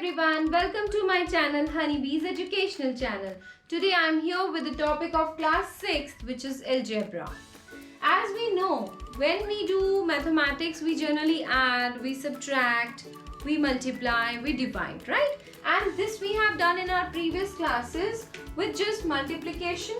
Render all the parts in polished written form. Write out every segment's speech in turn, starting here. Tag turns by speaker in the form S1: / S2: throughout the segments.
S1: everyone, welcome to my channel Honeybee's Educational Channel. Today I am here with the topic of class 6th, which is algebra. As we know, when we do mathematics, we generally add, we subtract, we multiply, we divide, right? And this we have done in our previous classes with just multiplication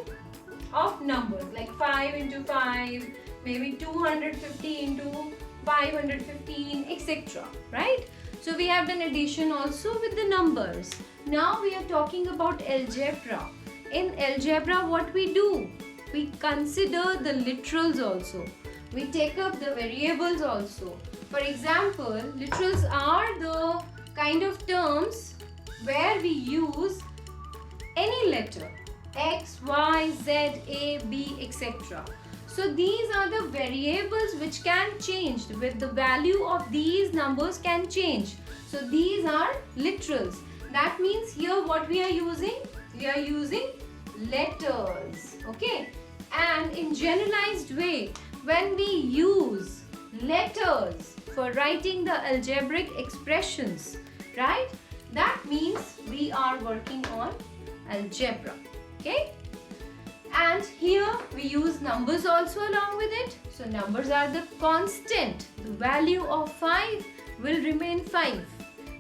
S1: of numbers like 5 into 5, maybe 250 into 515, etc. right? So we have done addition also with the numbers. Now we are talking about algebra. In algebra, what we do? We consider the literals also. We take up the variables also. For example, literals are the kind of terms where we use any letter X, Y, Z, A, B, etc. So these are the variables which can change. With the value of these numbers can change. So these are literals. That means here what we are using? We are using letters. Okay. And in generalized way, when we use letters for writing the algebraic expressions, right? That means we are working on algebra. Okay. And here we use numbers also along with it. So numbers are the constant. The value of 5 will remain 5.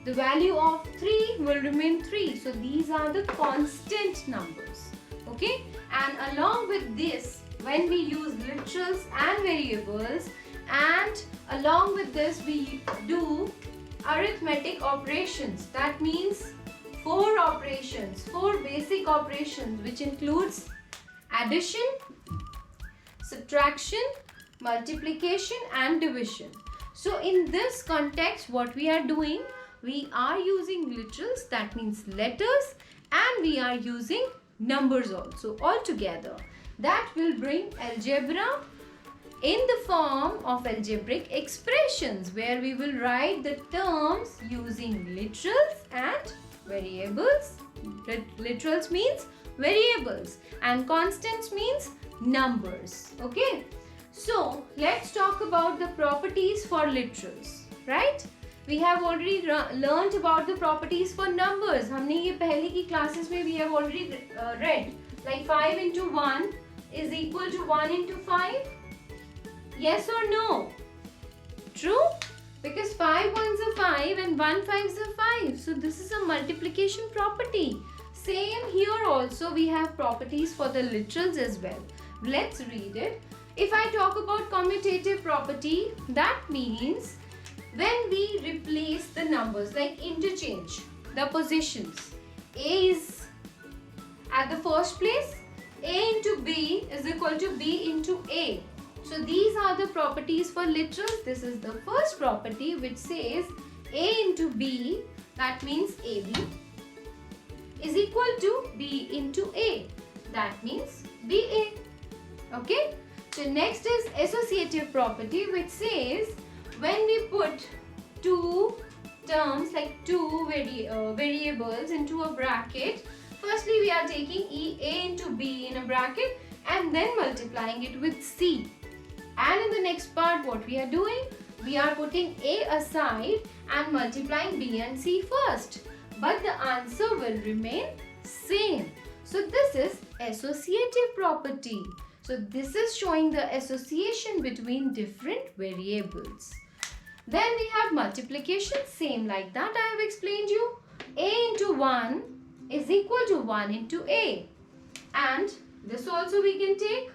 S1: The value of 3 will remain 3. So these are the constant numbers. Okay. And along with this, when we use literals and variables, and along with this we do arithmetic operations. That means 4 operations, 4 basic operations, which includes addition, subtraction, multiplication and division. So in this context, what we are doing, we are using literals, that means letters, and we are using numbers also altogether. That will bring algebra in the form of algebraic expressions, where we will write the terms using literals and variables. Literals means variables and constants means numbers. Okay, so let's talk about the properties for literals, right? We have already learned about the properties for numbers. हमने ये पहले की classes में we have already read, like 5 into 1 is equal to 1 into 5. Yes or no? True? Because 5 ones are 5 and 1 fives are 5. So this is a multiplication property. Same here also we have properties for the literals as well. Let's read it. If I talk about commutative property, that means when we replace the numbers, like interchange the positions. A is at the first place, A into B is equal to B into A. So these are the properties for literals. This is the first property which says A into B, that means AB, is equal to B into A. That means BA. Okay. So next is associative property, which says when we put two terms like two variables into a bracket, firstly we are taking A into B in a bracket and then multiplying it with C. And in the next part what we are doing? We are putting A aside and multiplying B and C first. But the answer will remain same. So this is associative property. So this is showing the association between different variables. Then we have multiplication, same like that I have explained you. A into 1 is equal to 1 into A. And this also we can take.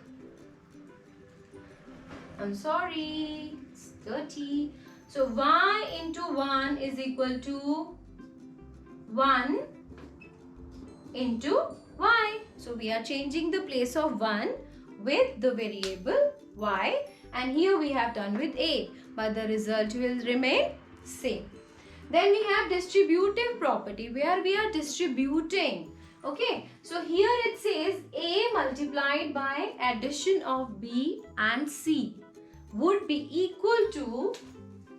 S1: I'm sorry, it's 30. So y into 1 is equal to 1 into y. So we are changing the place of 1 with the variable y, and here we have done with a, but the result will remain same. Then we have distributive property, where we are distributing. Okay, so here it says a multiplied by addition of b and c would be equal to,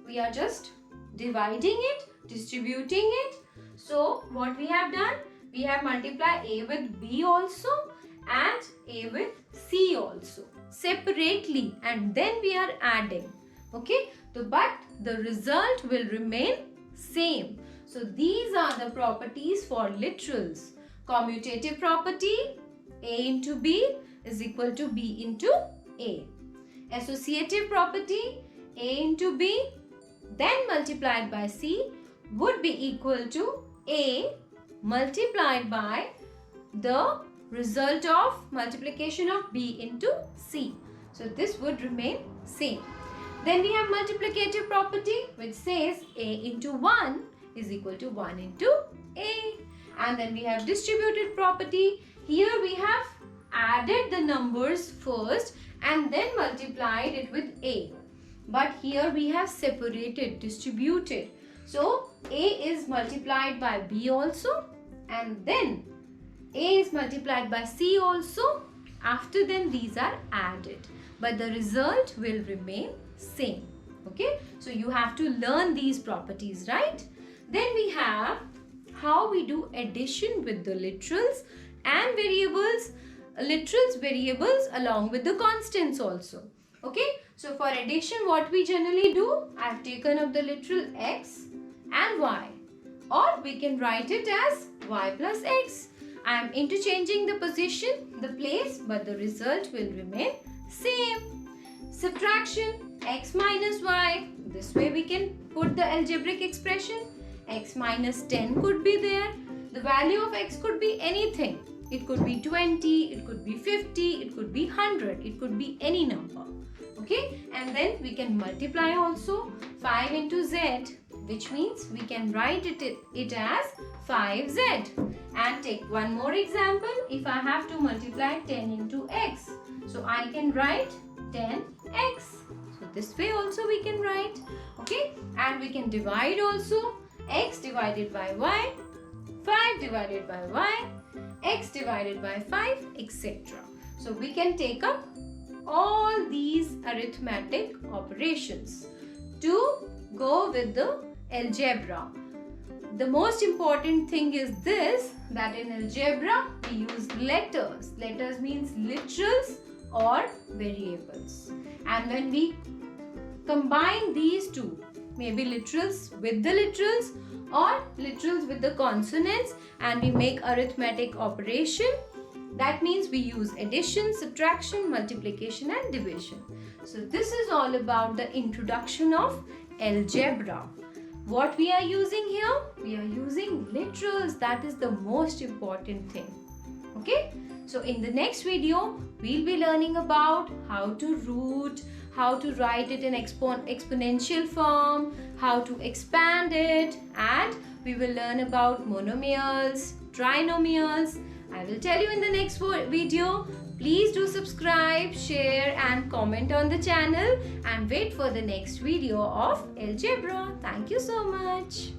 S1: we are just dividing it, distributing it. So what we have done? We have multiplied a with b also and a with c also separately, and then we are adding. Okay, so but the result will remain same. So these are the properties for literals. Commutative property, A into B is equal to B into A. Associative property, A into B then multiplied by C would be equal to A multiplied by the result of multiplication of B into C. So this would remain same. Then we have multiplicative property which says A into 1 is equal to 1 into A. And then we have distributive property. Here we have added the numbers first and then multiplied it with A. But here we have separated, distributed. So A is multiplied by B also, and then A is multiplied by C also. After then these are added, but the result will remain same. Okay, so you have to learn these properties, right? Then we have how we do addition with the literals and variables, literals, variables along with the constants also. Okay, so for addition what we generally do, I have taken up the literal x and y, or we can write it as y plus x. I am interchanging the position, the place, but the result will remain same. Subtraction, x minus y. This way we can put the algebraic expression. X minus 10 could be there. The value of x could be anything. It could be 20, it could be 50, it could be 100, it could be any number. Okay, and then we can multiply also 5 into z, which means we can write it as 5z. And take one more example. If I have to multiply 10 into x, so I can write 10x. So this way also we can write. Okay, and we can divide also. X divided by y, 5 divided by y, x divided by 5, etc. So we can take up all these arithmetic operations to go with the algebra. The most important thing is this, that in algebra we use letters. Letters means literals or variables. And when we combine these two, maybe literals with the literals or literals with the consonants, and we make arithmetic operation, that means we use addition, subtraction, multiplication and division. So this is all about the introduction of algebra. What we are using here? We are using literals. That is the most important thing. Okay? So in the next video, we'll be learning about how to root, how to write it in exponential form, how to expand it, and we will learn about monomials, trinomials. I will tell you in the next video. Please do subscribe, share and comment on the channel, and wait for the next video of algebra. Thank you so much.